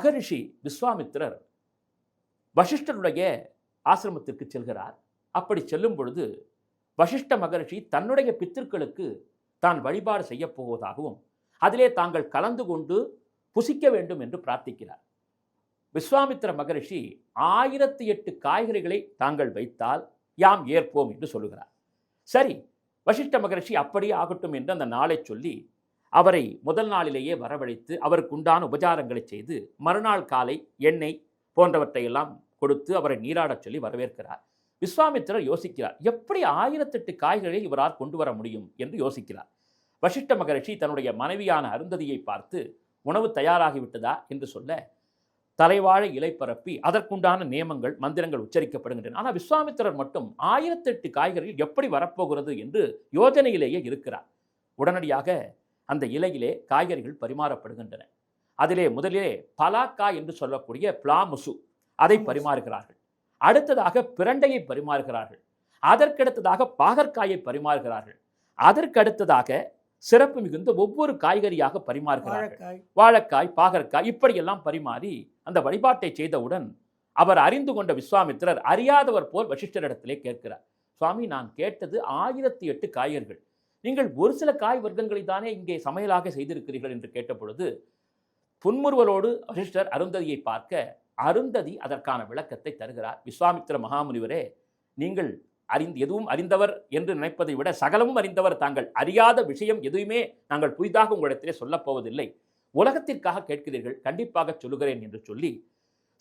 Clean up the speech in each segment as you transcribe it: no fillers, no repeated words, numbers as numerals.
மகரிஷி விஸ்வாமித்திரர் வசிஷ்டருடைய ஆசிரமத்திற்கு செல்கிறார். அப்படி செல்லும் பொழுது வசிஷ்ட மகரிஷி தன்னுடைய பித்திருக்களுக்கு தான் வழிபாடு செய்ய போவதாகவும் அதிலே தாங்கள் கலந்து கொண்டு புசிக்க வேண்டும் என்று பிரார்த்திக்கிறார். விஸ்வாமித்திர மகரிஷி 1008 காய்கறிகளை தாங்கள் வைத்தால் யாம் ஏற்போம் என்று சொல்லுகிறார். சரி, வசிஷ்ட மகரிஷி அப்படியே ஆகட்டும் என்று அந்த நாளை சொல்லி அவரை முதல் நாளிலேயே வரவழைத்து அவருக்கு உண்டான உபச்சாரங்களை செய்து மறுநாள் காலை எண்ணெய் போன்றவற்றை எல்லாம் கொடுத்து அவரை நீராடச் சொல்லி வரவேற்கிறார். விஸ்வாமித்திரர் யோசிக்கிறார், எப்படி 1008 காய்கறிகளை இவரால் கொண்டு வர முடியும் என்று யோசிக்கிறார். வசிஷ்ட மகரிஷி தன்னுடைய மனைவியான அருந்ததியை பார்த்து உணவு தயாராகிவிட்டதா என்று சொல்ல தலைவாழை இலை பரப்பி அதற்குண்டான நியமங்கள் மந்திரங்கள் உச்சரிக்கப்படுகின்றன. ஆனால் விஸ்வாமித்திரர் மட்டும் 1008 காய்கறிகள் எப்படி வரப்போகிறது என்று யோஜனையிலேயே இருக்கிறார். உடனடியாக அந்த இலையிலே காய்கறிகள் பரிமாறப்படுகின்றன. அதிலே முதலிலே பலாக்காய் என்று சொல்லக்கூடிய பிளாமுசு அதை பரிமாறுகிறார்கள். அடுத்ததாக பிரண்டையை பரிமாறுகிறார்கள். அதற்கடுத்ததாக பாகற்காயை பரிமாறுகிறார்கள். அதற்கடுத்ததாக சிறப்பு மிகுந்த ஒவ்வொரு காய்கறியாக பரிமாறுகிறார்கள். வாழைக்காய், பாகற்காய் இப்படியெல்லாம் பரிமாறி அந்த வழிபாட்டை செய்தவுடன் அவர் அறிந்து கொண்ட விஸ்வாமித்திரர் அறியாதவர் போல் வசிஷ்டரிடத்திலே கேட்கிறார், சுவாமி, நான் கேட்டது 1008 காய்கறிகள், நீங்கள் ஒரு சில காய் வர்க்கங்களை தானே இங்கே சமையலாக செய்திருக்கிறீர்கள் என்று கேட்ட பொழுது புன்முறுவலோடு வசிஷ்டர் அருந்ததியை பார்க்க அருந்ததி அதற்கான விளக்கத்தை தருகிறார். விஸ்வாமித்திர மகாமுனிவரே, நீங்கள் எதுவும் அறிந்தவர் என்று நினைப்பதை விட சகலமும் அறிந்தவர். தாங்கள் அறியாத விஷயம் எதுவுமே நாங்கள் புதிதாக உங்களிடத்திலே சொல்லப் போவதில்லை. உலகத்திற்காக கேட்கிறீர்கள், கண்டிப்பாக சொல்லுகிறேன் என்று சொல்லி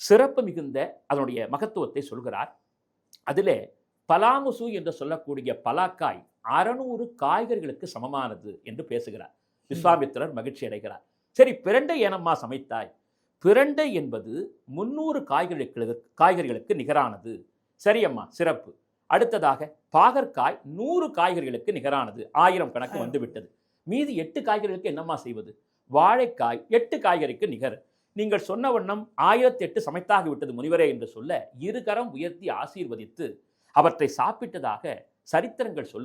சிறப்பு மிகுந்த அதனுடைய மகத்துவத்தை சொல்கிறார். அதிலே பலாமுசு என்று சொல்லக்கூடிய பலாக்காய் 600 காய்கறிகளுக்கு சமமானது என்று பேசுகிறார். விஸ்வாமித்திரர் மகிழ்ச்சி அடைகிறார். சரி, பிரண்டை ஏனம்மா சமைத்தாய்? பிரண்டை என்பது 300 காய்கறிகளுக்கு நிகரானது. சரியம்மா, சிறப்பு. அடுத்ததாக பாகற்காய் 100 காய்கறிகளுக்கு நிகரானது. 1000 கணக்கு வந்துவிட்டது. மீதி 8 காய்கறிகளுக்கு என்னம்மா செய்வது? வாழைக்காய் 8 காய்கறிக்கு நிகர். நீங்கள் சொன்ன வண்ணம் 1008 சமைத்தாகிவிட்டது முனிவரே என்று சொல்ல 2 கரம் உயர்த்தி ஆசீர்வதித்து அவற்றை சாப்பிட்டதாக சரித்திரங்கள் சொல்லும்.